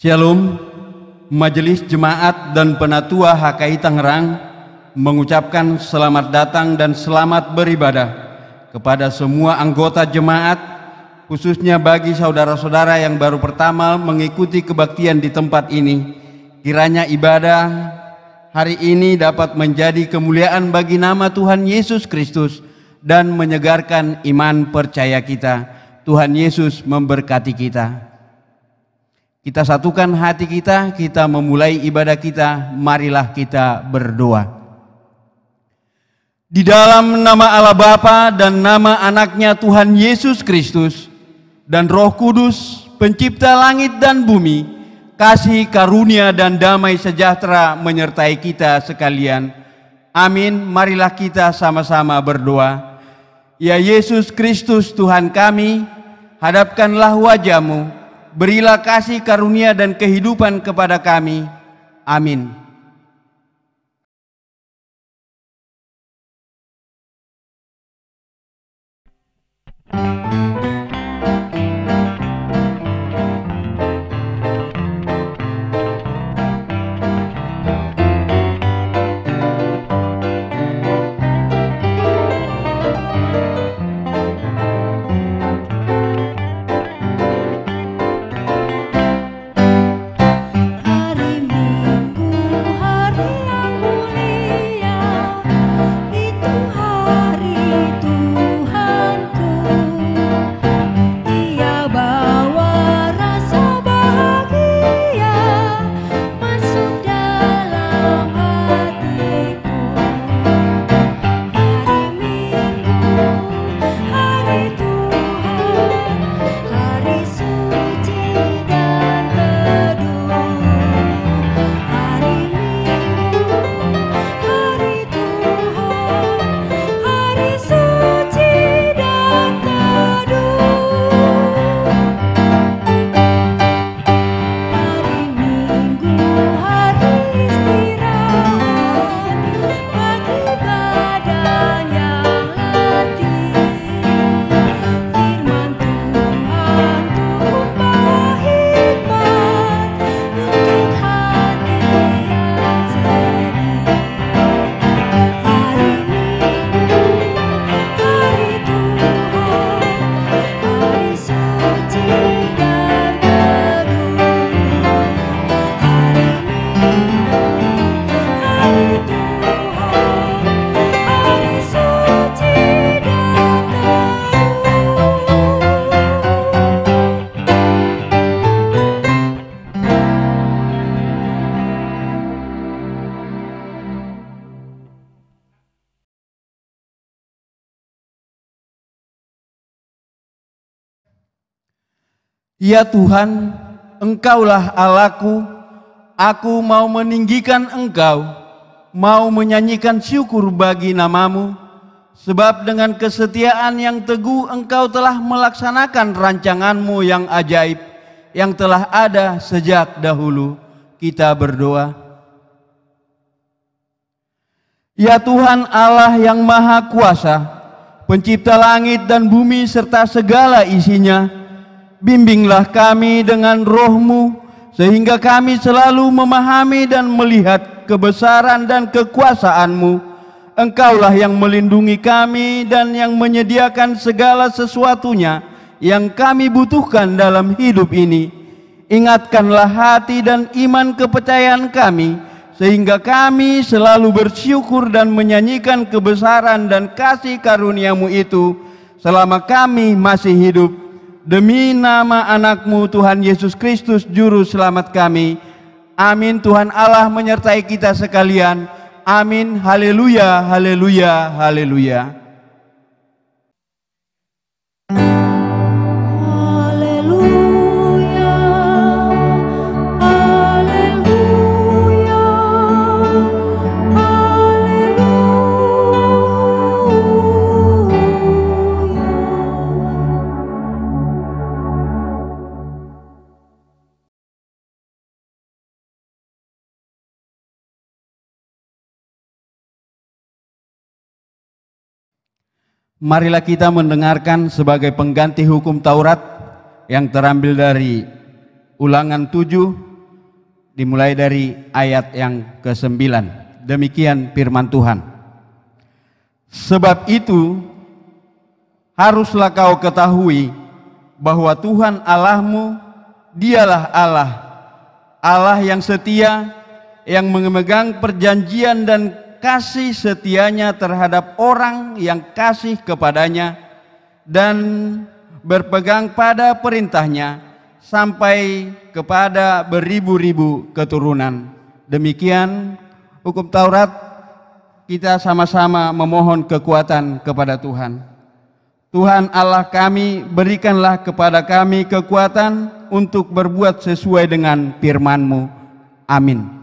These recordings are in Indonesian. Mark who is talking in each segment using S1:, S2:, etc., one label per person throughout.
S1: Shalom, Majelis Jemaat dan Penatua HKI Tangerang mengucapkan selamat datang dan selamat beribadah kepada semua anggota jemaat, khususnya bagi saudara-saudara yang baru pertama mengikuti kebaktian di tempat ini. Kiranya ibadah hari ini dapat menjadi kemuliaan bagi nama Tuhan Yesus Kristus dan menyegarkan iman percaya kita. Tuhan Yesus memberkati kita. Kita satukan hati kita, kita memulai ibadah kita, marilah kita berdoa. Di dalam nama Allah Bapa dan nama anaknya Tuhan Yesus Kristus dan Roh Kudus, pencipta langit dan bumi, kasih karunia dan damai sejahtera menyertai kita sekalian. Amin, marilah kita sama-sama berdoa. Ya Yesus Kristus Tuhan kami, hadapkanlah wajah-Mu, berilah kasih karunia dan kehidupan kepada kami. Amin. Ya Tuhan, Engkaulah Allahku, aku mau meninggikan Engkau, mau menyanyikan syukur bagi nama-Mu, sebab dengan kesetiaan yang teguh Engkau telah melaksanakan rancangan-Mu yang ajaib, yang telah ada sejak dahulu. Kita berdoa. Ya Tuhan Allah yang Maha Kuasa, pencipta langit dan bumi serta segala isinya, bimbinglah kami dengan Roh-Mu, sehingga kami selalu memahami dan melihat kebesaran dan kekuasaan-Mu. Engkaulah yang melindungi kami dan yang menyediakan segala sesuatunya yang kami butuhkan dalam hidup ini. Ingatkanlah hati dan iman kepercayaan kami, sehingga kami selalu bersyukur dan menyanyikan kebesaran dan kasih karunia-Mu itu selama kami masih hidup. Demi nama anak-Mu Tuhan Yesus Kristus Juru Selamat kami. Amin. Tuhan Allah menyertai kita sekalian. Amin. Haleluya, haleluya, haleluya. Marilah kita mendengarkan sebagai pengganti hukum Taurat yang terambil dari Ulangan 7 dimulai dari ayat yang ke-9. Demikian firman Tuhan. Sebab itu haruslah kau ketahui bahwa Tuhan Allahmu, dialah Allah, Allah yang setia, yang memegang perjanjian dan kasih setianya terhadap orang yang kasih kepadanya dan berpegang pada perintahnya sampai kepada beribu-ribu keturunan. Demikian hukum Taurat. Kita sama-sama memohon kekuatan kepada Tuhan. Tuhan Allah kami, berikanlah kepada kami kekuatan untuk berbuat sesuai dengan firman-Mu. Amin.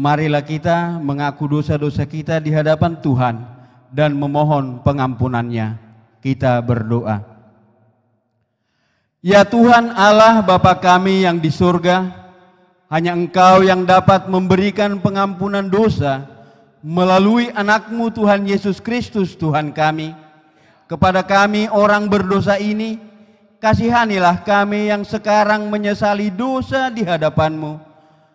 S1: Marilah kita mengaku dosa-dosa kita di hadapan Tuhan dan memohon pengampunannya. Kita berdoa. Ya Tuhan Allah Bapa kami yang di surga, hanya Engkau yang dapat memberikan pengampunan dosa melalui anak-Mu Tuhan Yesus Kristus Tuhan kami. Kepada kami orang berdosa ini, kasihanilah kami yang sekarang menyesali dosa di hadapan-Mu.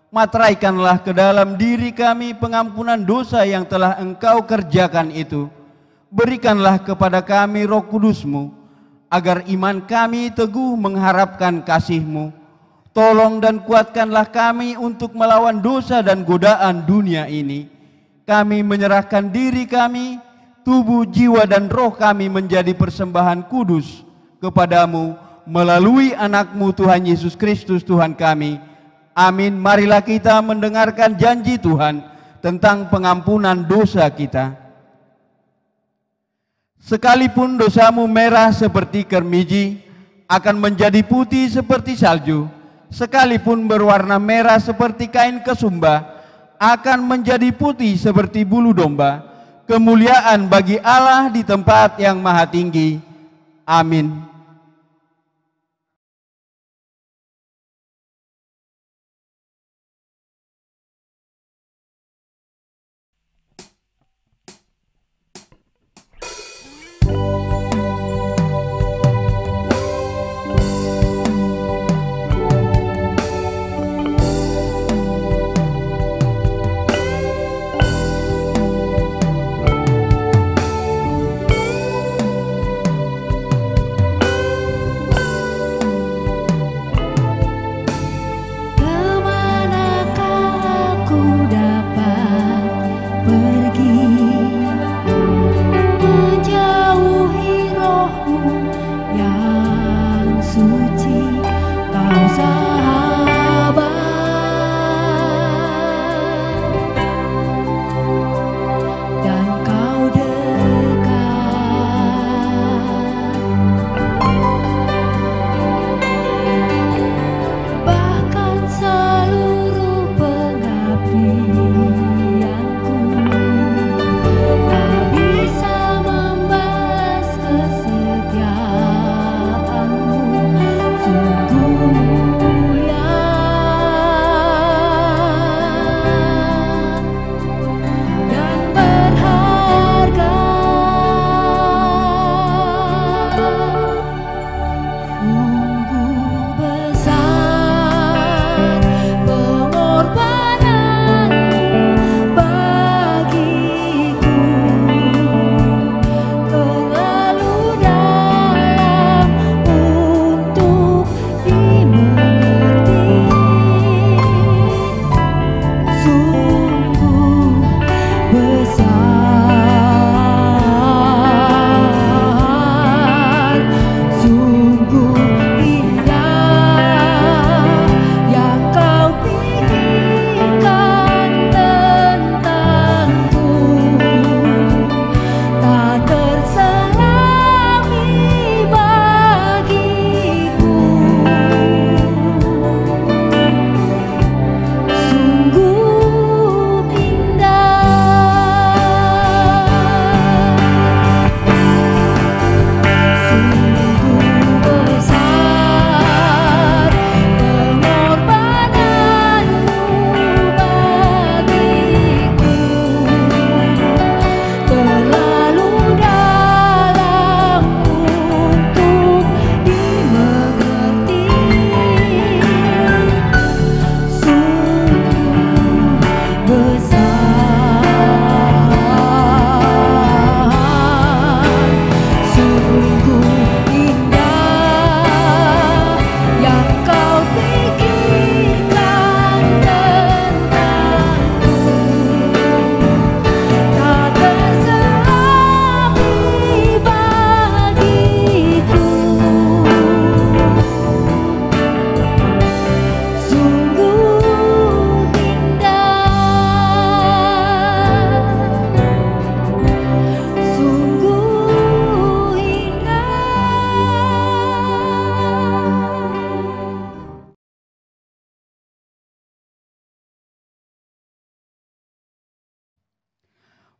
S1: Materaikanlah ke dalam diri kami pengampunan dosa yang telah Engkau kerjakan itu. Berikanlah kepada kami Roh Kudus-Mu, agar iman kami teguh mengharapkan kasih-Mu. Tolong dan kuatkanlah kami untuk melawan dosa dan godaan dunia ini. Kami menyerahkan diri kami, tubuh, jiwa, dan roh kami menjadi persembahan kudus kepadamu melalui anak-Mu Tuhan Yesus Kristus Tuhan kami. Amin. Marilah kita mendengarkan janji Tuhan tentang pengampunan dosa kita. Sekalipun dosamu merah seperti kermiji, akan menjadi putih seperti salju. Sekalipun berwarna merah seperti kain kesumba, akan menjadi putih seperti bulu domba. Kemuliaan bagi Allah di tempat yang maha tinggi. Amin.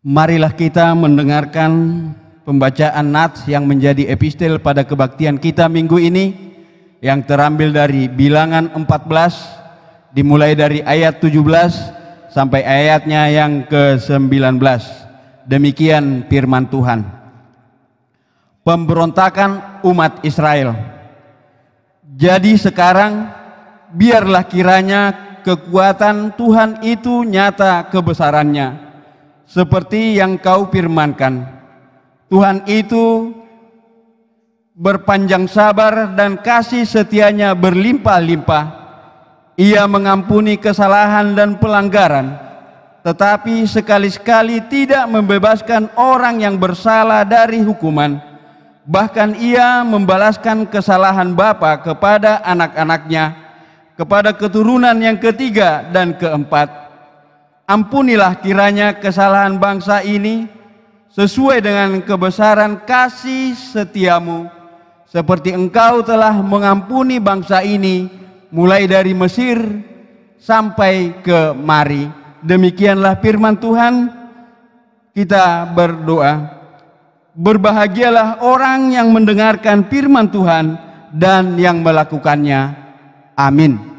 S1: Marilah kita mendengarkan pembacaan nats yang menjadi epistel pada kebaktian kita minggu ini, yang terambil dari Bilangan 14, dimulai dari ayat 17 sampai ayatnya yang ke-19. Demikian firman Tuhan. Pemberontakan umat Israel. Jadi sekarang biarlah kiranya kekuatan Tuhan itu nyata kebesarannya, seperti yang kau firmankan. Tuhan itu berpanjang sabar dan kasih setianya berlimpah-limpah. Ia mengampuni kesalahan dan pelanggaran, tetapi sekali-sekali tidak membebaskan orang yang bersalah dari hukuman. Bahkan ia membalaskan kesalahan bapa kepada anak-anaknya, kepada keturunan yang ketiga dan keempat. Ampunilah kiranya kesalahan bangsa ini, sesuai dengan kebesaran kasih setiamu, seperti Engkau telah mengampuni bangsa ini mulai dari Mesir sampai ke Mari. Demikianlah firman Tuhan. Kita berdoa. Berbahagialah orang yang mendengarkan firman Tuhan dan yang melakukannya. Amin.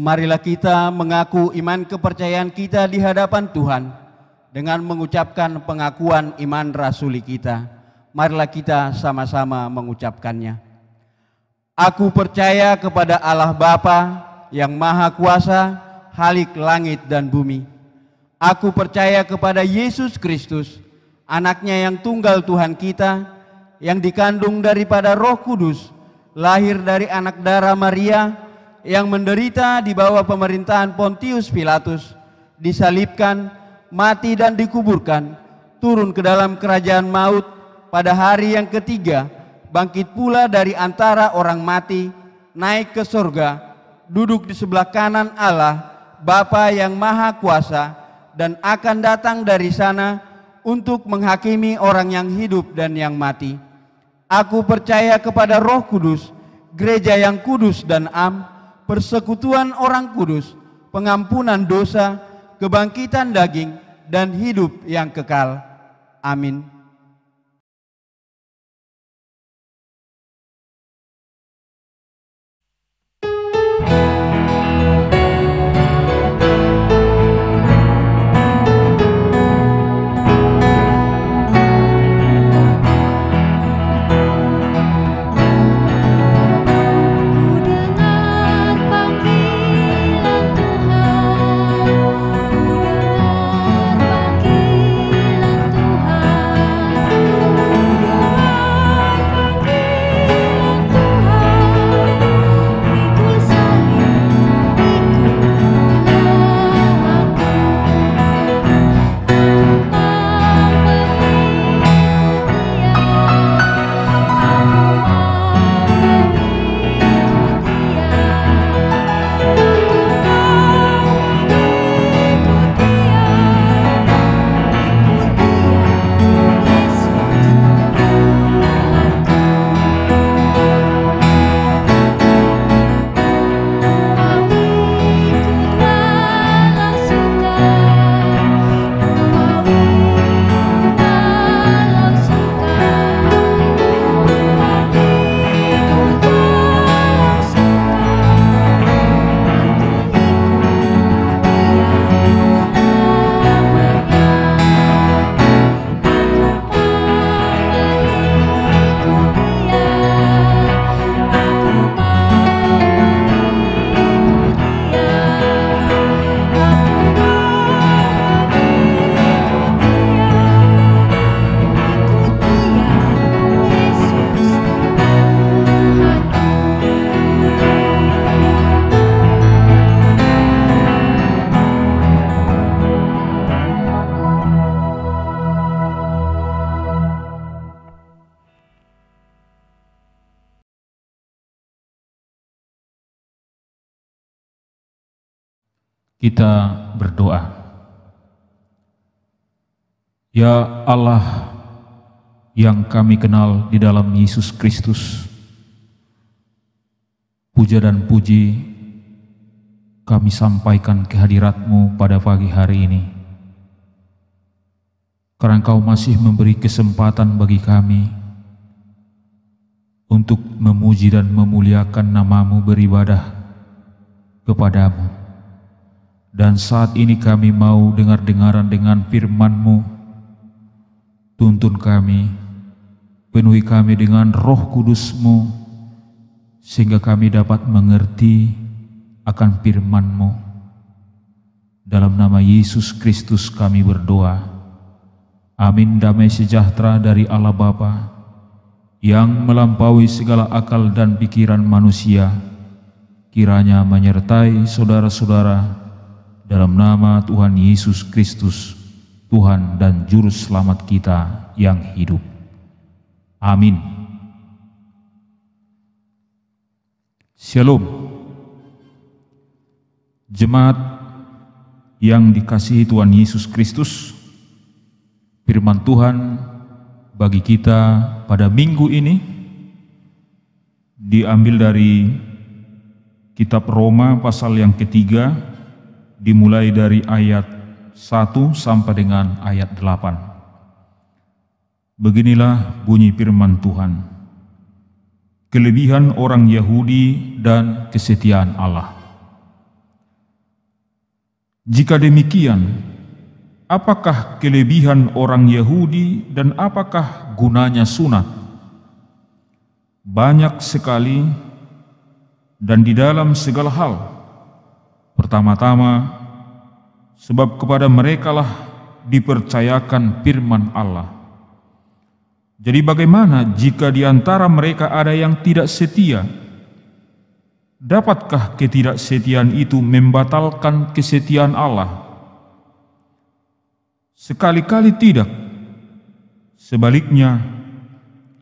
S1: Marilah kita mengaku iman kepercayaan kita di hadapan Tuhan dengan mengucapkan pengakuan iman rasuli kita. Marilah kita sama-sama mengucapkannya. Aku percaya kepada Allah Bapa yang Maha Kuasa, Khalik langit dan bumi. Aku percaya kepada Yesus Kristus, anaknya yang tunggal Tuhan kita, yang dikandung daripada Roh Kudus, lahir dari anak darah Maria, yang menderita di bawah pemerintahan Pontius Pilatus, disalibkan, mati dan dikuburkan, turun ke dalam kerajaan maut, pada hari yang ketiga, bangkit pula dari antara orang mati, naik ke surga, duduk di sebelah kanan Allah, Bapa yang Maha Kuasa, dan akan datang dari sana untuk menghakimi orang yang hidup dan yang mati. Aku percaya kepada Roh Kudus, gereja yang kudus dan am, persekutuan orang kudus, pengampunan dosa, kebangkitan daging, dan hidup yang kekal. Amin.
S2: Ku dengar panggilan Tuhan. Kita berdoa. Ya Allah yang kami kenal di dalam Yesus Kristus, puja dan puji kami sampaikan kehadirat-Mu pada pagi hari ini, karena Engkau masih memberi kesempatan bagi kami untuk memuji dan memuliakan nama-Mu, beribadah kepadamu. Dan saat ini kami mau dengar-dengaran dengan firman-Mu. Tuntun kami, penuhi kami dengan Roh Kudus-Mu, sehingga kami dapat mengerti akan firman-Mu. Dalam nama Yesus Kristus kami berdoa. Amin. Damai sejahtera dari Allah Bapa yang melampaui segala akal dan pikiran manusia, kiranya menyertai saudara-saudara dalam nama Tuhan Yesus Kristus, Tuhan dan Juru Selamat kita yang hidup. Amin. Shalom. Jemaat yang dikasihi Tuhan Yesus Kristus, firman Tuhan bagi kita pada minggu ini diambil dari kitab Roma pasal yang ketiga, dimulai dari ayat 1 sampai dengan ayat 8. Beginilah bunyi firman Tuhan. Kelebihan orang Yahudi dan kesetiaan Allah. Jika demikian, apakah kelebihan orang Yahudi dan apakah gunanya sunat? Banyak sekali dan di dalam segala hal. Pertama-tama, sebab kepada merekalah dipercayakan firman Allah. Jadi bagaimana jika di antara mereka ada yang tidak setia? Dapatkah ketidaksetiaan itu membatalkan kesetiaan Allah? Sekali-kali tidak. Sebaliknya,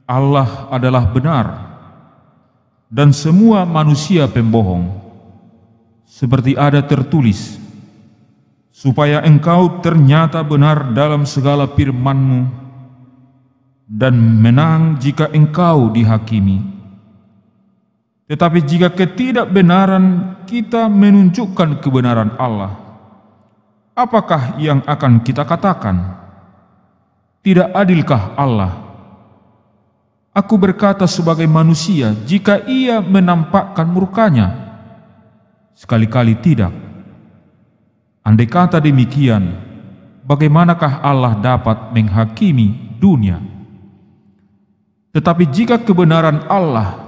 S2: Allah adalah benar dan semua manusia pembohong. Seperti ada tertulis, supaya engkau ternyata benar dalam segala firman-Mu dan menang jika engkau dihakimi. Tetapi jika ketidakbenaran kita menunjukkan kebenaran Allah, apakah yang akan kita katakan? Tidak adilkah Allah? Aku berkata sebagai manusia, jika Ia menampakkan murkanya? Sekali-kali tidak. Andai kata demikian, bagaimanakah Allah dapat menghakimi dunia? Tetapi jika kebenaran Allah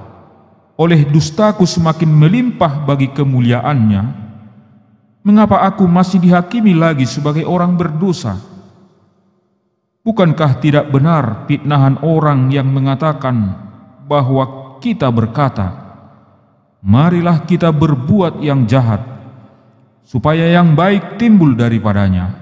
S2: oleh dustaku semakin melimpah bagi kemuliaannya, mengapa aku masih dihakimi lagi sebagai orang berdosa? Bukankah tidak benar fitnahan orang yang mengatakan bahwa kita berkata, marilah kita berbuat yang jahat, supaya yang baik timbul daripadanya.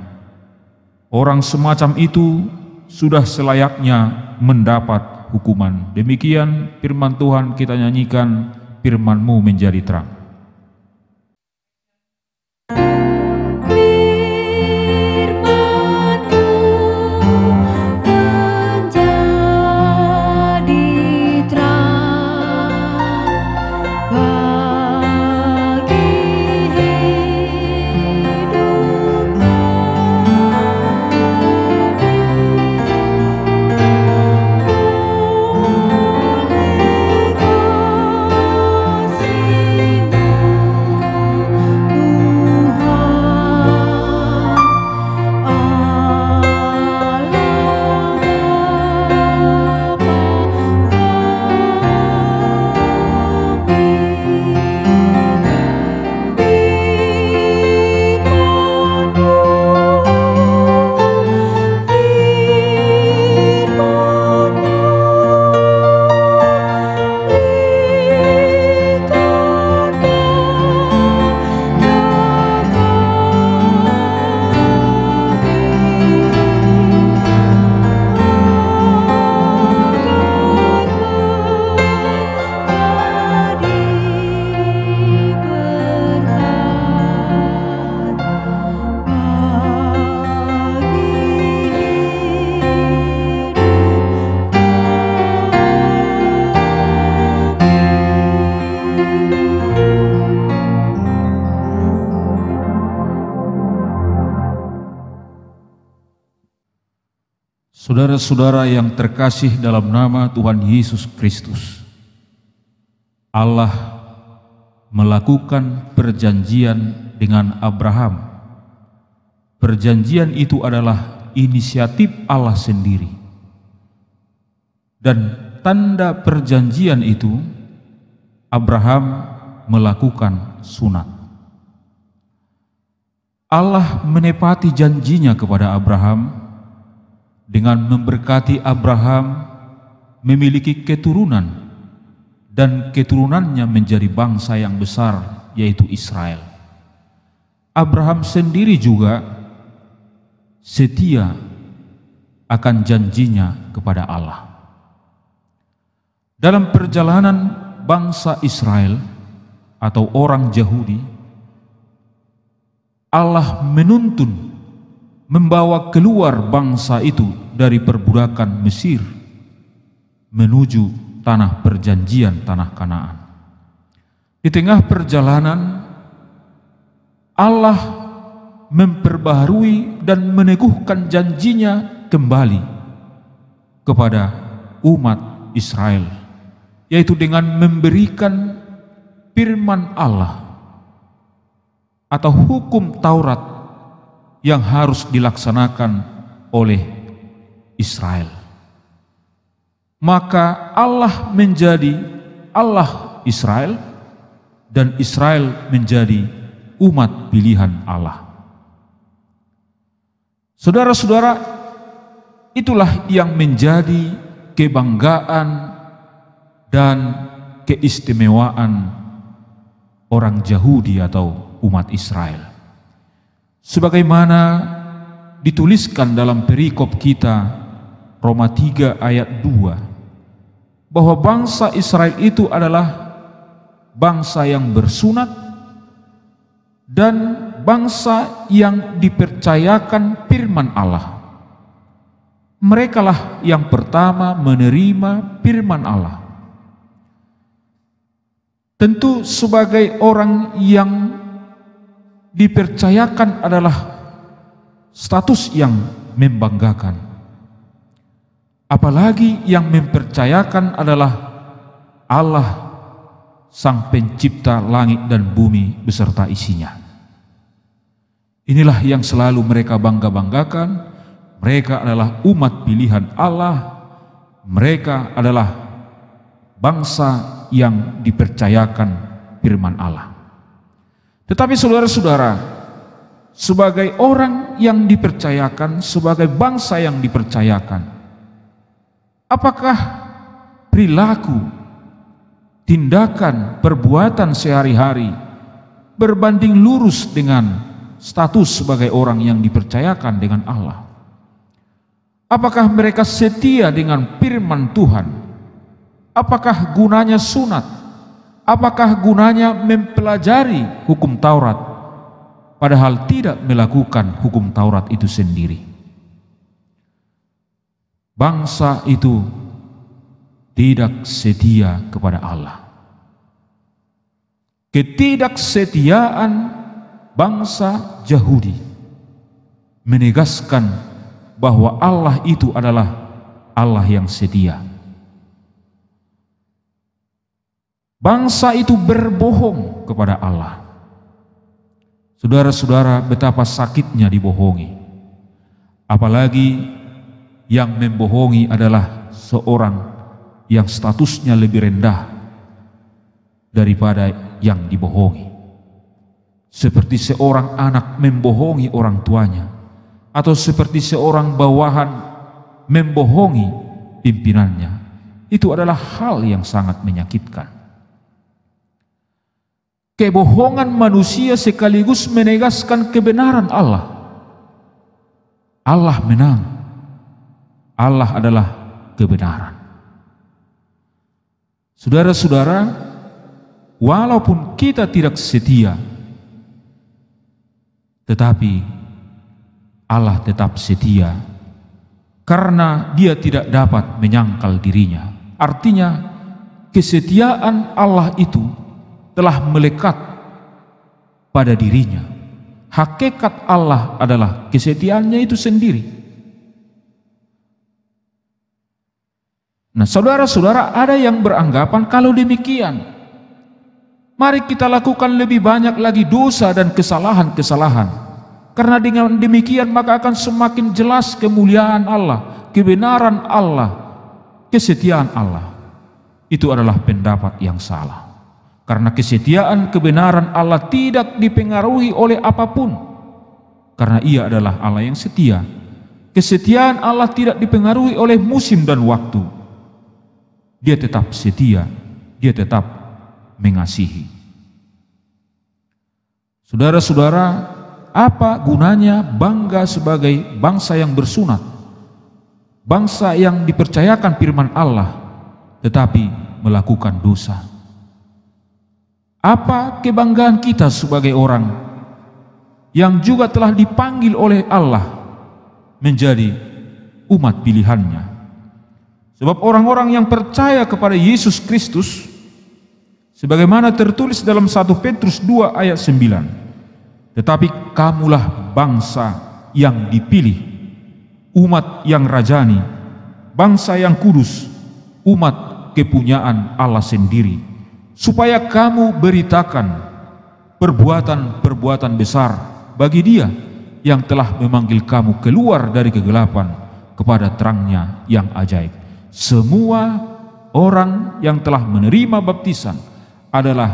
S2: Orang semacam itu sudah selayaknya mendapat hukuman. Demikian firman Tuhan, kita nyanyikan firman-Mu menjadi terang.
S3: Kasih
S2: Saudara-saudara yang terkasih dalam nama Tuhan Yesus Kristus, Allah melakukan perjanjian dengan Abraham. Perjanjian itu adalah inisiatif Allah sendiri. Dan tanda perjanjian itu, Abraham melakukan sunat. Allah menepati janjinya kepada Abraham dengan memberkati Abraham memiliki keturunan, dan keturunannya menjadi bangsa yang besar, yaitu Israel. Abraham sendiri juga setia akan janjinya kepada Allah. Dalam perjalanan bangsa Israel atau orang Yahudi, Allah menuntun membawa keluar bangsa itu dari perbudakan Mesir menuju tanah perjanjian, tanah Kanaan. Di tengah perjalanan, Allah memperbaharui dan meneguhkan janjinya kembali kepada umat Israel, yaitu dengan memberikan firman Allah atau hukum Taurat yang harus dilaksanakan oleh Israel. Maka Allah menjadi Allah Israel, dan Israel menjadi umat pilihan Allah. Saudara-saudara, itulah yang menjadi kebanggaan dan keistimewaan orang Yahudi atau umat Israel. Sebagaimana dituliskan dalam perikop kita Roma 3 ayat 2, bahwa bangsa Israel itu adalah bangsa yang bersunat dan bangsa yang dipercayakan firman Allah. Merekalah yang pertama menerima firman Allah. Tentu sebagai orang yang dipercayakan adalah status yang membanggakan. Apalagi yang mempercayakan adalah Allah, Sang Pencipta langit dan bumi beserta isinya. Inilah yang selalu mereka bangga-banggakan. Mereka adalah umat pilihan Allah. Mereka adalah bangsa yang dipercayakan firman Allah. Tetapi saudara-saudara, sebagai orang yang dipercayakan, sebagai bangsa yang dipercayakan, apakah perilaku, tindakan, perbuatan sehari-hari berbanding lurus dengan status sebagai orang yang dipercayakan dengan Allah? Apakah mereka setia dengan firman Tuhan? Apakah gunanya sunat? Apakah gunanya mempelajari hukum Taurat, padahal tidak melakukan hukum Taurat itu sendiri? Bangsa itu tidak setia kepada Allah. Ketidaksetiaan bangsa Yahudi menegaskan bahwa Allah itu adalah Allah yang setia. Bangsa itu berbohong kepada Allah. Saudara-saudara, betapa sakitnya dibohongi. Apalagi yang membohongi adalah seorang yang statusnya lebih rendah daripada yang dibohongi. Seperti seorang anak membohongi orang tuanya, atau seperti seorang bawahan membohongi pimpinannya. Itu adalah hal yang sangat menyakitkan. Kebohongan manusia sekaligus menegaskan kebenaran Allah. Allah menang. Allah adalah kebenaran. Saudara-saudara, walaupun kita tidak setia, tetapi Allah tetap setia karena Dia tidak dapat menyangkal dirinya. Artinya, kesetiaan Allah itu telah melekat pada dirinya. Hakikat Allah adalah kesetiaannya itu sendiri. Nah, saudara-saudara, ada yang beranggapan kalau demikian, mari kita lakukan lebih banyak lagi dosa dan kesalahan-kesalahan. Karena dengan demikian maka akan semakin jelas kemuliaan Allah, kebenaran Allah, kesetiaan Allah. Itu adalah pendapat yang salah. Karena kesetiaan kebenaran Allah tidak dipengaruhi oleh apapun. Karena Ia adalah Allah yang setia. Kesetiaan Allah tidak dipengaruhi oleh musim dan waktu. Dia tetap setia, Dia tetap mengasihi. Saudara-saudara, apa gunanya bangga sebagai bangsa yang bersunat, bangsa yang dipercayakan firman Allah, tetapi melakukan dosa? Apa kebanggaan kita sebagai orang yang juga telah dipanggil oleh Allah menjadi umat pilihannya? Sebab orang-orang yang percaya kepada Yesus Kristus, sebagaimana tertulis dalam 1 Petrus 2 ayat 9, tetapi kamulah bangsa yang dipilih, umat yang rajani, bangsa yang kudus, umat kepunyaan Allah sendiri, supaya kamu beritakan perbuatan-perbuatan besar bagi Dia yang telah memanggil kamu keluar dari kegelapan kepada terangnya yang ajaib. Semua orang yang telah menerima baptisan adalah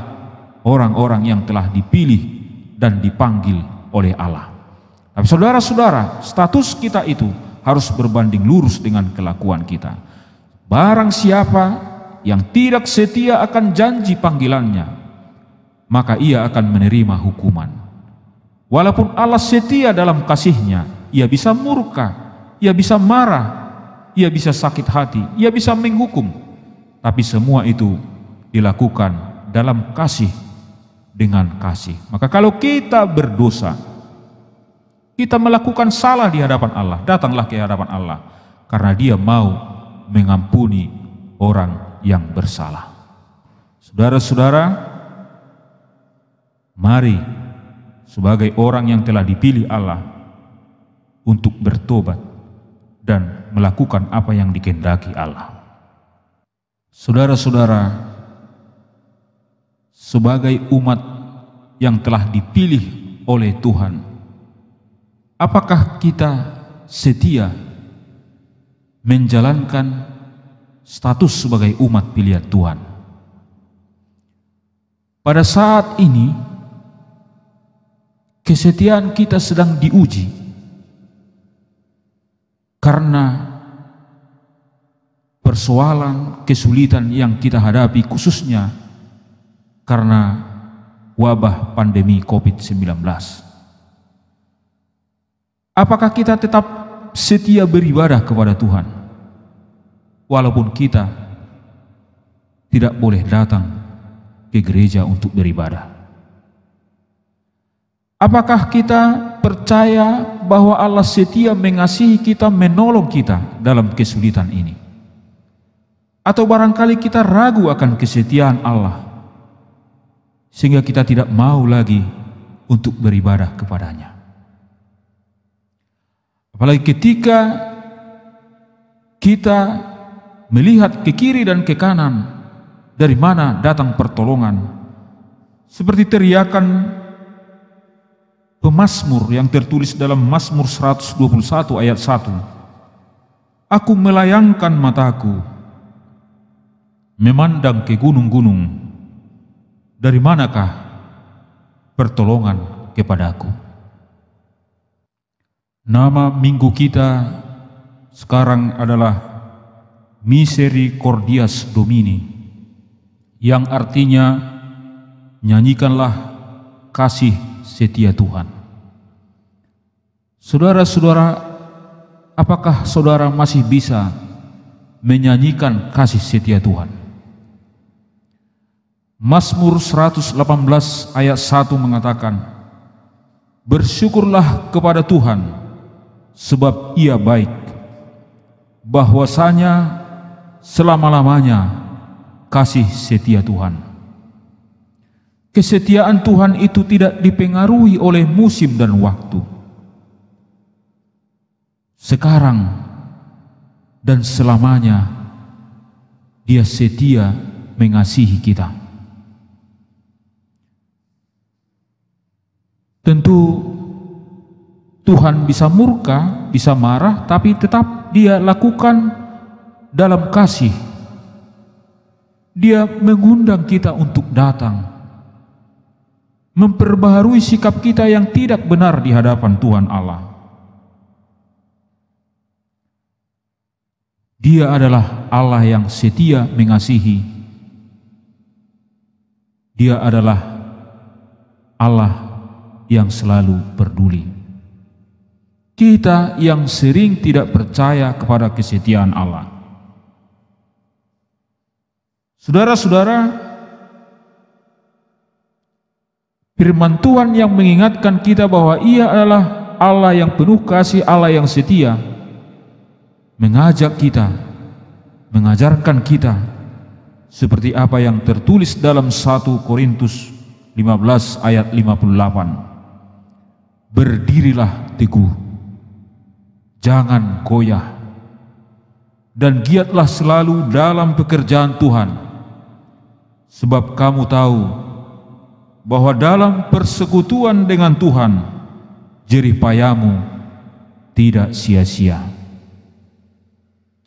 S2: orang-orang yang telah dipilih dan dipanggil oleh Allah. Tapi saudara-saudara, status kita itu harus berbanding lurus dengan kelakuan kita. Barang siapa yang tidak setia akan janji panggilannya, maka ia akan menerima hukuman. Walaupun Allah setia dalam kasih-Nya, Ia bisa murka, Ia bisa marah, Ia bisa sakit hati, Ia bisa menghukum. Tapi semua itu dilakukan dalam kasih, dengan kasih. Maka kalau kita berdosa, kita melakukan salah di hadapan Allah, datanglah ke hadapan Allah, karena Dia mau mengampuni orang yang bersalah. Saudara-saudara, mari sebagai orang yang telah dipilih Allah untuk bertobat dan melakukan apa yang dikehendaki Allah. Saudara-saudara, sebagai umat yang telah dipilih oleh Tuhan, apakah kita setia menjalankan status sebagai umat pilihan Tuhan? Pada saat ini kesetiaan kita sedang diuji karena persoalan, kesulitan yang kita hadapi, khususnya karena wabah pandemi COVID-19. Apakah kita tetap setia beribadah kepada Tuhan walaupun kita tidak boleh datang ke gereja untuk beribadah? Apakah kita percaya bahwa Allah setia mengasihi kita, menolong kita dalam kesulitan ini? Atau barangkali kita ragu akan kesetiaan Allah, sehingga kita tidak mau lagi untuk beribadah kepadanya? Apalagi ketika kita melihat ke kiri dan ke kanan, dari mana datang pertolongan, seperti teriakan pemazmur yang tertulis dalam Mazmur 121 ayat 1. Aku melayangkan mataku, memandang ke gunung-gunung, dari manakah pertolongan kepadaku? Nama minggu kita sekarang adalah Misericordias Domini, yang artinya nyanyikanlah kasih setia Tuhan. Saudara-saudara, apakah saudara masih bisa menyanyikan kasih setia Tuhan? Mazmur 118 ayat 1 mengatakan, bersyukurlah kepada Tuhan, sebab Ia baik, bahwasanya selama-lamanya kasih setia Tuhan. Kesetiaan Tuhan itu tidak dipengaruhi oleh musim dan waktu. Sekarang dan selamanya Dia setia mengasihi kita. Tentu Tuhan bisa murka, bisa marah, tapi tetap Dia lakukan dalam kasih. Dia mengundang kita untuk datang, memperbaharui sikap kita yang tidak benar di hadapan Tuhan Allah. Dia adalah Allah yang setia mengasihi. Dia adalah Allah yang selalu peduli. Kita yang sering tidak percaya kepada kesetiaan Allah. Saudara-saudara, firman Tuhan yang mengingatkan kita bahwa Ia adalah Allah yang penuh kasih, Allah yang setia, mengajak kita, mengajarkan kita seperti apa yang tertulis dalam 1 Korintus 15 ayat 58. Berdirilah teguh, jangan goyah, dan giatlah selalu dalam pekerjaan Tuhan, sebab kamu tahu bahwa dalam persekutuan dengan Tuhan, jerih payahmu tidak sia-sia.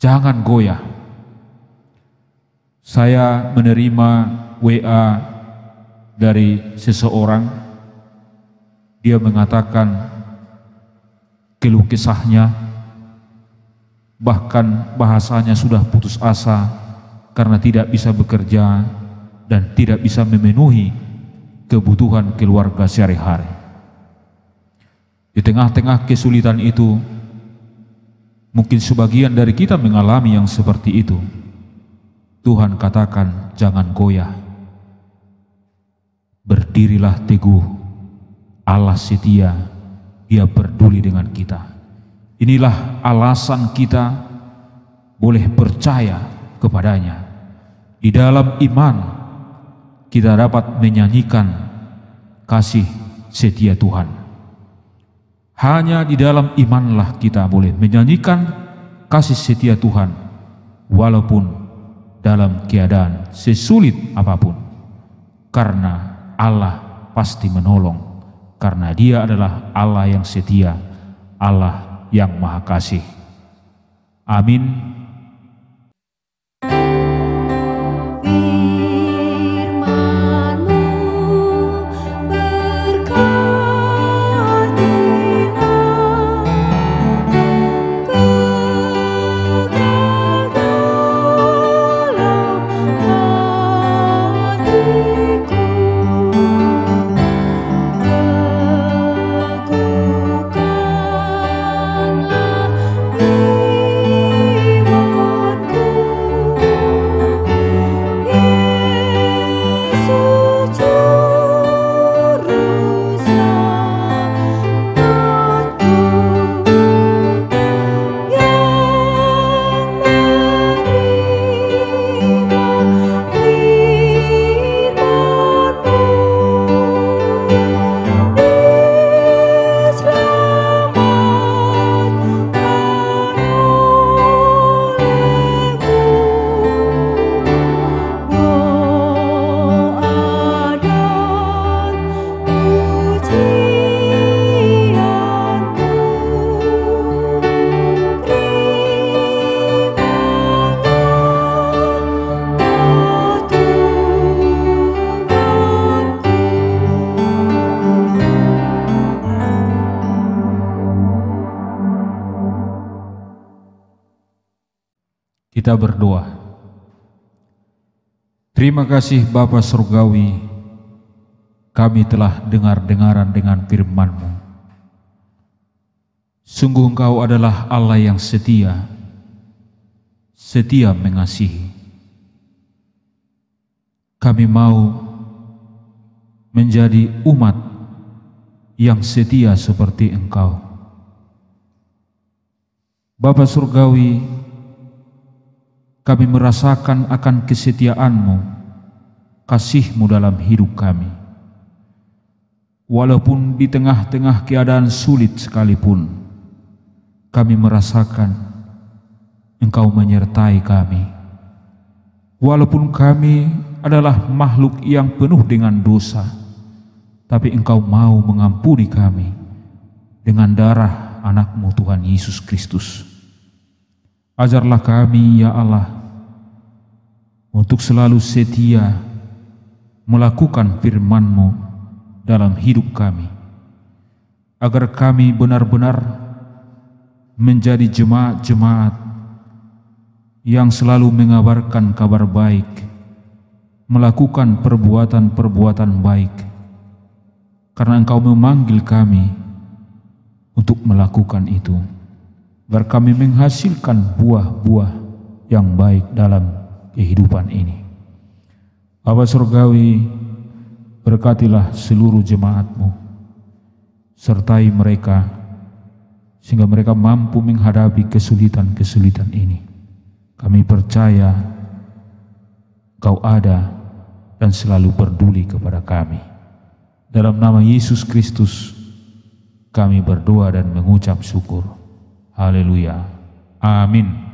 S2: Jangan goyah. Saya menerima WA dari seseorang. Dia mengatakan keluh kesahnya, bahkan bahasanya sudah putus asa karena tidak bisa bekerja dan tidak bisa memenuhi kebutuhan keluarga sehari-hari. Di tengah-tengah kesulitan itu, mungkin sebagian dari kita mengalami yang seperti itu. Tuhan katakan, jangan goyah. Berdirilah teguh. Allah setia, Dia peduli dengan kita. Inilah alasan kita boleh percaya kepadanya. Di dalam iman kita dapat menyanyikan kasih setia Tuhan. Hanya di dalam imanlah kita boleh menyanyikan kasih setia Tuhan, walaupun dalam keadaan sesulit apapun, karena Allah pasti menolong, karena Dia adalah Allah yang setia, Allah yang Maha Kasih. Amin. Kita berdoa. Terima kasih Bapa Surgawi, kami telah dengar-dengaran dengan firman-Mu. Sungguh Engkau adalah Allah yang setia, setia mengasihi. Kami mau menjadi umat yang setia seperti Engkau. Bapa Surgawi, kami merasakan akan kesetiaan-Mu, kasih-Mu dalam hidup kami. Walaupun di tengah-tengah keadaan sulit sekalipun, kami merasakan Engkau menyertai kami. Walaupun kami adalah makhluk yang penuh dengan dosa, tapi Engkau mau mengampuni kami dengan darah anak-Mu Tuhan Yesus Kristus. Ajarlah kami, ya Allah, untuk selalu setia melakukan firman-Mu dalam hidup kami, agar kami benar-benar menjadi jemaat-jemaat yang selalu mengabarkan kabar baik, melakukan perbuatan-perbuatan baik, karena Engkau memanggil kami untuk melakukan itu, agar kami menghasilkan buah-buah yang baik dalam kehidupan ini. Bapa Surgawi, berkatilah seluruh jemaat-Mu, sertai mereka sehingga mereka mampu menghadapi kesulitan-kesulitan ini. Kami percaya Engkau ada dan selalu peduli kepada kami. Dalam nama Yesus Kristus kami berdoa dan mengucap syukur. Haleluya. Amin.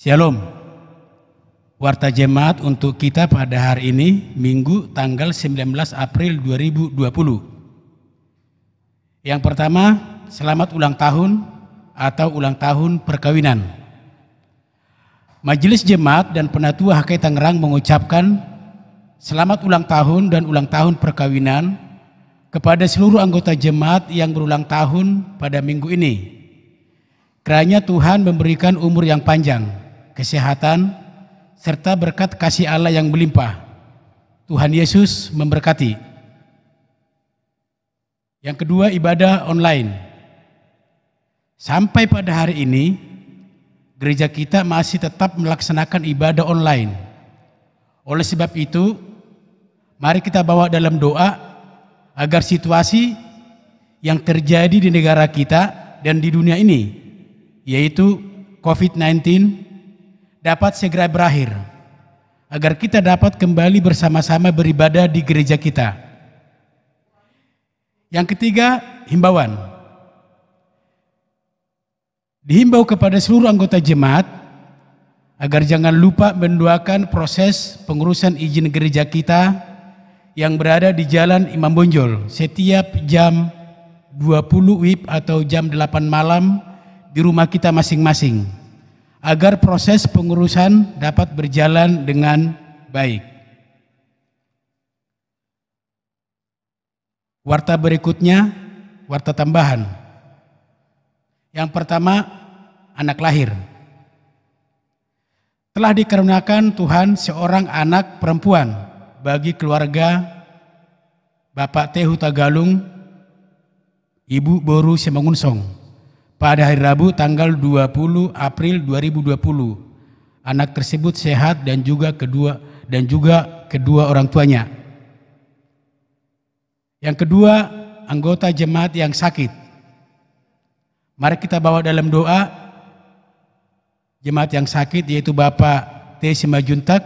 S3: Shalom. Warta jemaat untuk kita pada hari ini, Minggu tanggal 19 April 2020. Yang pertama, selamat ulang tahun atau ulang tahun perkawinan. Majelis Jemaat dan Penatua HKI Tangerang mengucapkan selamat ulang tahun dan ulang tahun perkawinan kepada seluruh anggota jemaat yang berulang tahun pada minggu ini. Kiranya Tuhan memberikan umur yang panjang, kesehatan, serta berkat kasih Allah yang melimpah. Tuhan Yesus memberkati. Yang kedua, ibadah online. Sampai pada hari ini, gereja kita masih tetap melaksanakan ibadah online. Oleh sebab itu, mari kita bawa dalam doa agar situasi yang terjadi di negara kita dan di dunia ini, yaitu COVID-19, dapat segera berakhir, agar kita dapat kembali bersama-sama beribadah di gereja kita. Yang ketiga, himbauan. Dihimbau kepada seluruh anggota jemaat agar jangan lupa mendoakan proses pengurusan izin gereja kita yang berada di Jalan Imam Bonjol setiap jam 20 WIB atau jam 8 malam di rumah kita masing-masing, agar proses pengurusan dapat berjalan dengan baik. Warta berikutnya, warta tambahan. Yang pertama, anak lahir. Telah dikaruniakan Tuhan seorang anak perempuan bagi keluarga Bapak Tehu Tagalung, Ibu Boru Semangunsong pada hari Rabu tanggal 20 April 2020. Anak tersebut sehat dan juga kedua orang tuanya. Yang kedua, anggota jemaat yang sakit. Mari kita bawa dalam doa jemaat yang sakit, yaitu Bapak T. Simajuntak,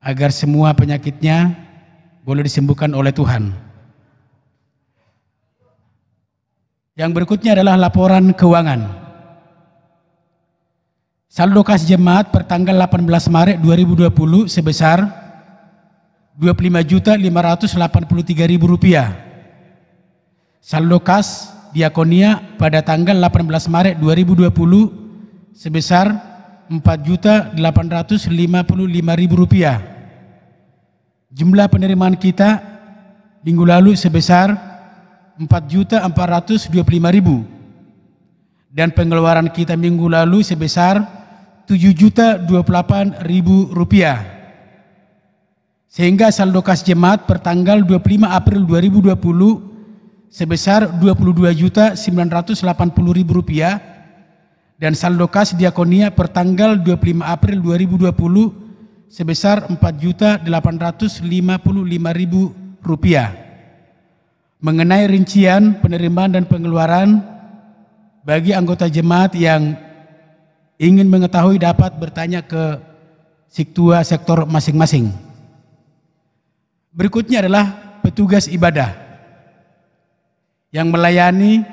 S3: agar semua penyakitnya boleh disembuhkan oleh Tuhan. Yang berikutnya adalah laporan keuangan. Saldo kas jemaat per tanggal 18 Maret 2020 sebesar Rp25.583.000. Saldo kas diakonia pada tanggal 18 Maret 2020 sebesar Rp4.855.000. Jumlah penerimaan kita minggu lalu sebesar Rp4.425.000 dan pengeluaran kita minggu lalu sebesar Rp7.028.000. Sehingga saldo kas jemaat per tanggal 25 April 2020 sebesar Rp22.980.000 dan saldo kas diakonia per tanggal 25 April 2020 sebesar Rp4.855.000. Mengenai rincian penerimaan dan pengeluaran, bagi anggota jemaat yang ingin mengetahui dapat bertanya ke Siktua sektor masing-masing. Berikutnya adalah petugas ibadah yang melayani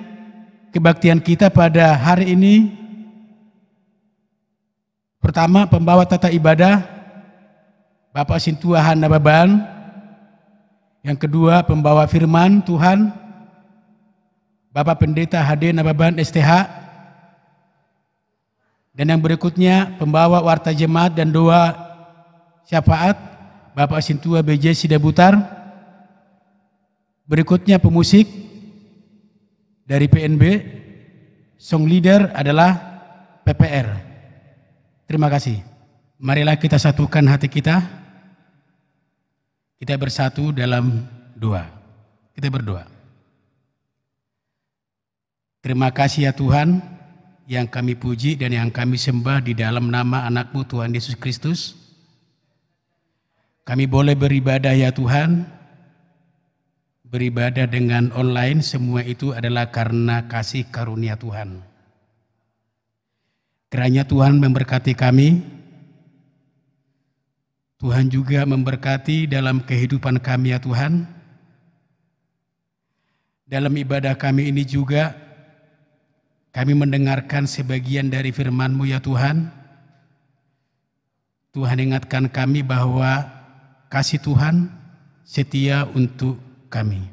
S3: kebaktian kita pada hari ini. Pertama, pembawa tata ibadah Bapak Sintuahan Nababan. Yang kedua, pembawa firman Tuhan Bapak Pendeta HD Nababan STH. Dan yang berikutnya, pembawa warta jemaat dan doa syafaat Bapak Sintua BJ Sidabutar. Berikutnya pemusik dari PNB, song leader adalah PPR. Terima kasih. Marilah kita satukan hati kita. Kita bersatu dalam doa. Kita berdoa. Terima kasih ya Tuhan, yang kami puji dan yang kami sembah di dalam nama anak-Mu Tuhan Yesus Kristus. Kami boleh beribadah ya Tuhan, beribadah dengan online, semua itu adalah karena kasih karunia Tuhan. Kiranya Tuhan memberkati kami, Tuhan juga memberkati dalam kehidupan kami ya Tuhan. Dalam ibadah kami ini juga, kami mendengarkan sebagian dari firman-Mu ya Tuhan. Tuhan ingatkan kami bahwa kasih Tuhan setia untuk kami.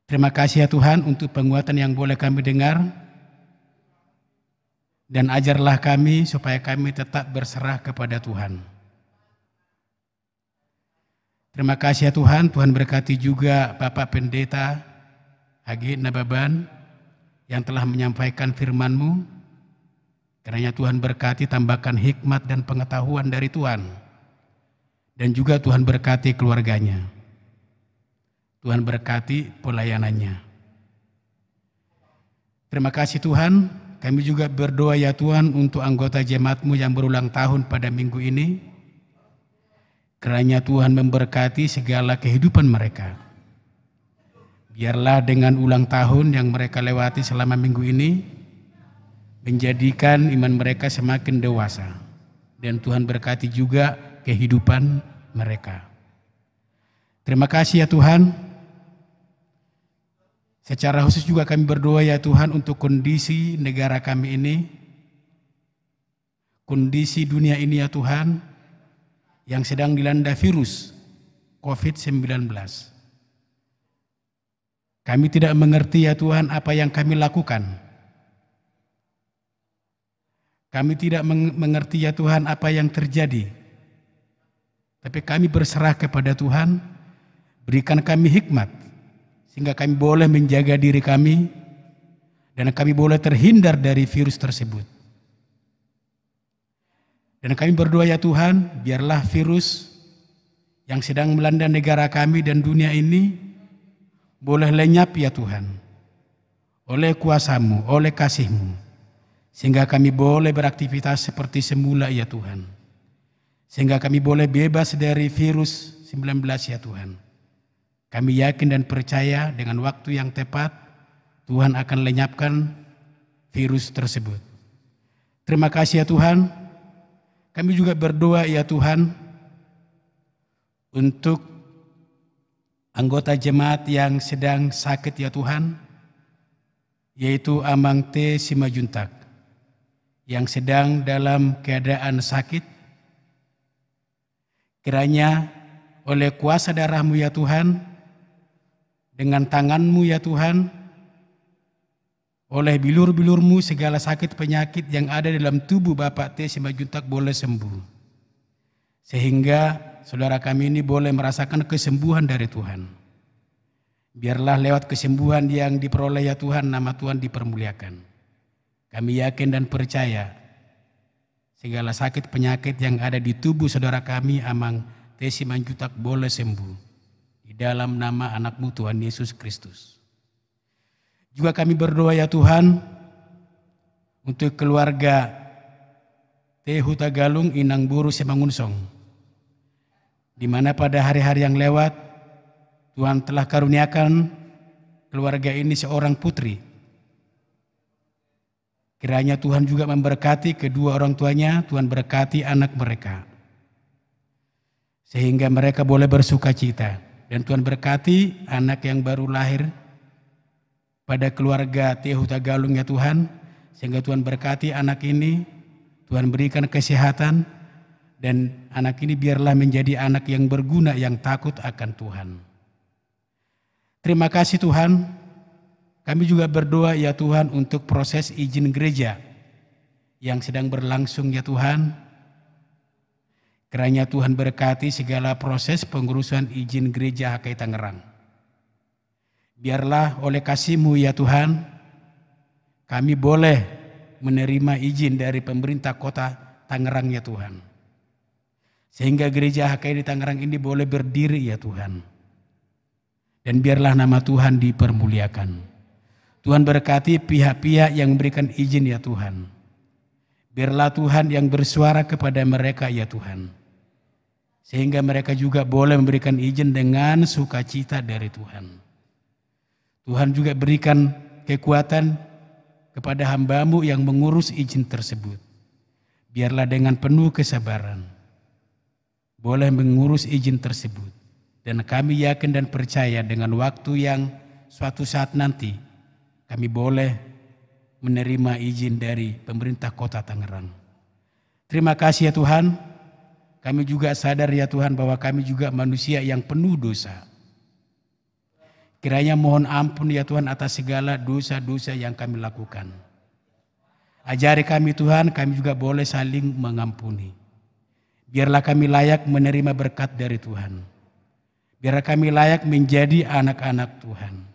S3: Terima kasih ya Tuhan untuk penguatan yang boleh kami dengar. Dan ajarlah kami supaya kami tetap berserah kepada Tuhan. Terima kasih ya Tuhan, Tuhan berkati juga Bapak Pendeta HG Nababan yang telah menyampaikan firman-Mu. Kiranya Tuhan berkati, tambahkan hikmat dan pengetahuan dari Tuhan. Dan juga Tuhan berkati keluarganya. Tuhan berkati pelayanannya. Terima kasih Tuhan. Kami juga berdoa ya Tuhan untuk anggota jemaat-Mu yang berulang tahun pada minggu ini. Kiranya Tuhan memberkati segala kehidupan mereka. Biarlah dengan ulang tahun yang mereka lewati selama minggu ini, menjadikan iman mereka semakin dewasa. Dan Tuhan berkati juga kehidupan mereka. Terima kasih ya Tuhan. Secara khusus juga kami berdoa ya Tuhan untuk kondisi negara kami ini, kondisi dunia ini ya Tuhan, yang sedang dilanda virus COVID-19. Kami tidak mengerti ya Tuhan apa yang kami lakukan. Kami tidak mengerti ya Tuhan apa yang terjadi. Tapi kami berserah kepada Tuhan, berikan kami hikmat, sehingga kami boleh menjaga diri kami, dan kami boleh terhindar dari virus tersebut. Dan kami berdoa ya Tuhan, biarlah virus yang sedang melanda negara kami dan dunia ini boleh lenyap ya Tuhan, oleh kuasa-Mu, oleh kasih-Mu, sehingga kami boleh beraktivitas seperti semula ya Tuhan. Sehingga kami boleh bebas dari virus 19 ya Tuhan. Kami yakin dan percaya dengan waktu yang tepat Tuhan akan lenyapkan virus tersebut. Terima kasih ya Tuhan. Kami juga berdoa ya Tuhan untuk anggota jemaat yang sedang sakit ya Tuhan, yaitu Amang T. Simajuntak yang sedang dalam keadaan sakit. Kiranya oleh kuasa darah-Mu ya Tuhan, dengan tangan-Mu ya Tuhan, oleh bilur-bilur-Mu segala sakit penyakit yang ada dalam tubuh Bapak T. Simajuntak boleh sembuh. Sehingga saudara kami ini boleh merasakan kesembuhan dari Tuhan. Biarlah lewat kesembuhan yang diperoleh ya Tuhan, nama Tuhan dipermuliakan. Kami yakin dan percaya segala sakit penyakit yang ada di tubuh saudara kami Amang T. Simajuntak boleh sembuh. Di dalam nama anak-Mu Tuhan Yesus Kristus. Juga kami berdoa ya Tuhan untuk keluarga T. Hutagalung Inang Buru Semangunsong, di mana pada hari-hari yang lewat Tuhan telah karuniakan keluarga ini seorang putri. Kiranya Tuhan juga memberkati kedua orang tuanya, Tuhan berkati anak mereka, sehingga mereka boleh bersuka cita. Dan Tuhan berkati anak yang baru lahir pada keluarga T. Hutagalung ya Tuhan, sehingga Tuhan berkati anak ini, Tuhan berikan kesehatan, dan anak ini biarlah menjadi anak yang berguna, yang takut akan Tuhan. Terima kasih Tuhan. Kami juga berdoa ya Tuhan untuk proses izin gereja yang sedang berlangsung ya Tuhan. Kiranya Tuhan berkati segala proses pengurusan izin gereja HKI Tangerang. Biarlah oleh kasih-Mu ya Tuhan, kami boleh menerima izin dari pemerintah kota Tangerang ya Tuhan. Sehingga gereja HKI di Tangerang ini boleh berdiri ya Tuhan. Dan biarlah nama Tuhan dipermuliakan. Tuhan berkati pihak-pihak yang memberikan izin ya Tuhan. Biarlah Tuhan yang bersuara kepada mereka ya Tuhan. Sehingga mereka juga boleh memberikan izin dengan sukacita dari Tuhan. Tuhan juga berikan kekuatan kepada hamba-Mu yang mengurus izin tersebut. Biarlah dengan penuh kesabaran boleh mengurus izin tersebut. Dan kami yakin dan percaya dengan waktu yang suatu saat nanti kami boleh menerima izin dari pemerintah kota Tangerang. Terima kasih ya Tuhan. Kami juga sadar ya Tuhan bahwa kami juga manusia yang penuh dosa. Kiranya mohon ampun ya Tuhan atas segala dosa-dosa yang kami lakukan. Ajari kami Tuhan, kami juga boleh saling mengampuni. Biarlah kami layak menerima berkat dari Tuhan. Biarlah kami layak menjadi anak-anak Tuhan.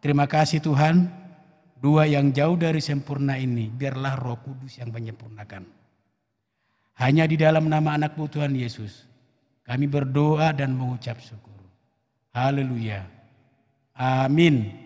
S3: Terima kasih Tuhan, doa yang jauh dari sempurna ini, biarlah Roh Kudus yang menyempurnakan. Hanya di dalam nama anak-Mu Tuhan Yesus, kami berdoa dan mengucap syukur. Haleluya. Amin.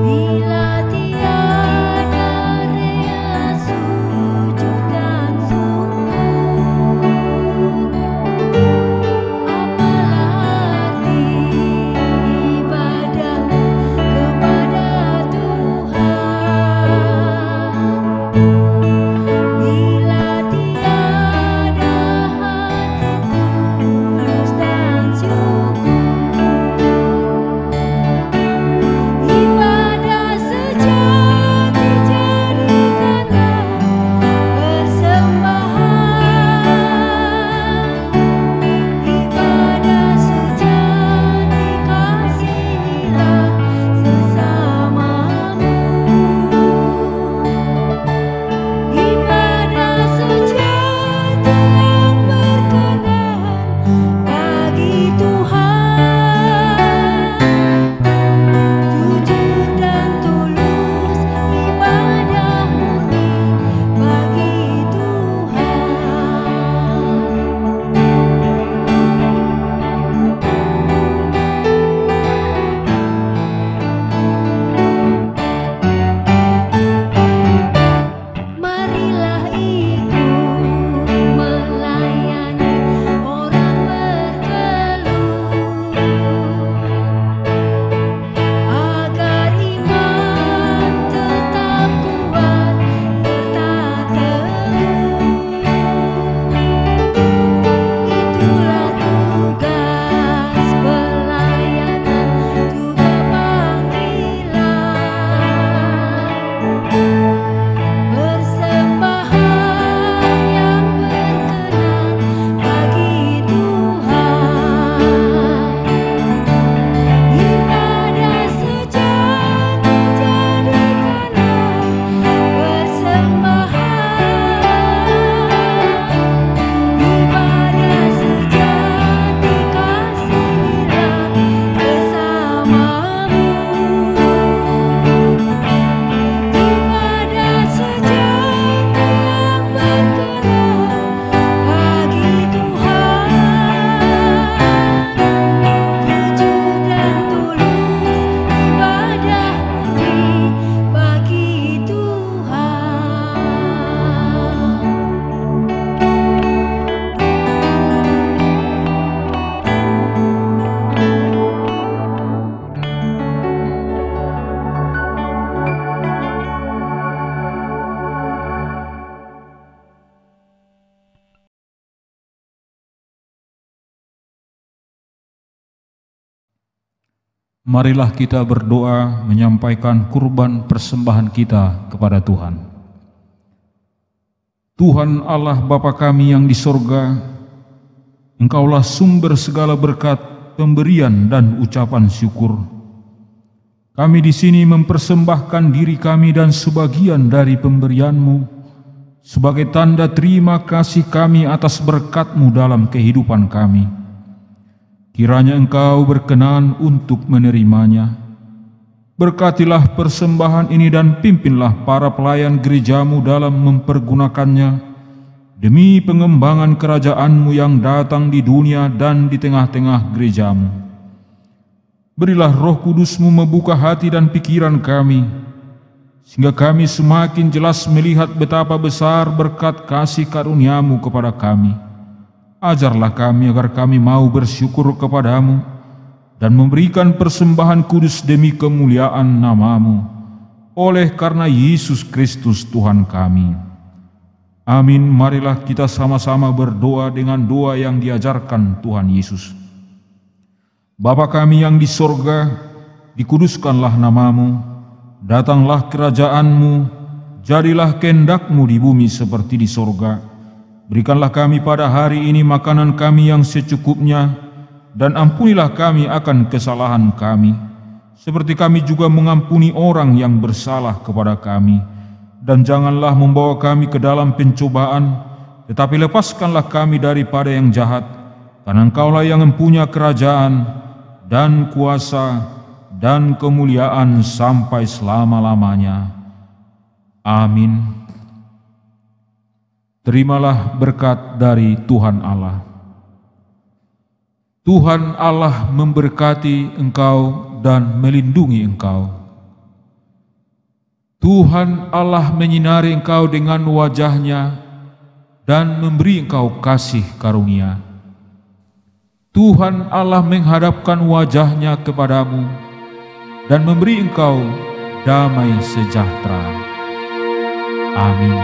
S4: Bila tiada relasi
S2: Marilah kita berdoa menyampaikan kurban persembahan kita kepada Tuhan. Tuhan Allah Bapa kami yang di sorga, Engkaulah sumber segala berkat, pemberian dan ucapan syukur. Kami di sini mempersembahkan diri kami dan sebagian dari pemberian-Mu sebagai tanda terima kasih kami atas berkat-Mu dalam kehidupan kami. Kiranya Engkau berkenan untuk menerimanya. Berkatilah persembahan ini dan pimpinlah para pelayan gereja-Mu dalam mempergunakannya demi pengembangan kerajaan-Mu yang datang di dunia dan di tengah-tengah gereja-Mu. Berilah Roh Kudus-Mu membuka hati dan pikiran kami, sehingga kami semakin jelas melihat betapa besar berkat kasih karunia-Mu kepada kami. Ajarlah kami agar kami mau bersyukur kepada-Mu dan memberikan persembahan kudus demi kemuliaan nama-Mu, oleh karena Yesus Kristus Tuhan kami. Amin. Marilah kita sama-sama berdoa dengan doa yang diajarkan Tuhan Yesus. Bapa kami yang di sorga, dikuduskanlah nama-Mu, datanglah kerajaan-Mu, jadilah kehendak-Mu di bumi seperti di sorga. Berikanlah kami pada hari ini makanan kami yang secukupnya, dan ampunilah kami akan kesalahan kami, seperti kami juga mengampuni orang yang bersalah kepada kami. Dan janganlah membawa kami ke dalam pencobaan, tetapi lepaskanlah kami daripada yang jahat, karena Engkaulah yang mempunyai kerajaan, dan kuasa, dan kemuliaan sampai selama-lamanya. Amin. Terimalah berkat dari Tuhan Allah. Tuhan Allah memberkati engkau dan melindungi engkau. Tuhan Allah menyinari engkau dengan wajah-Nya dan memberi engkau kasih karunia. Tuhan Allah menghadapkan wajah-Nya kepadamu dan memberi engkau damai sejahtera. Amin.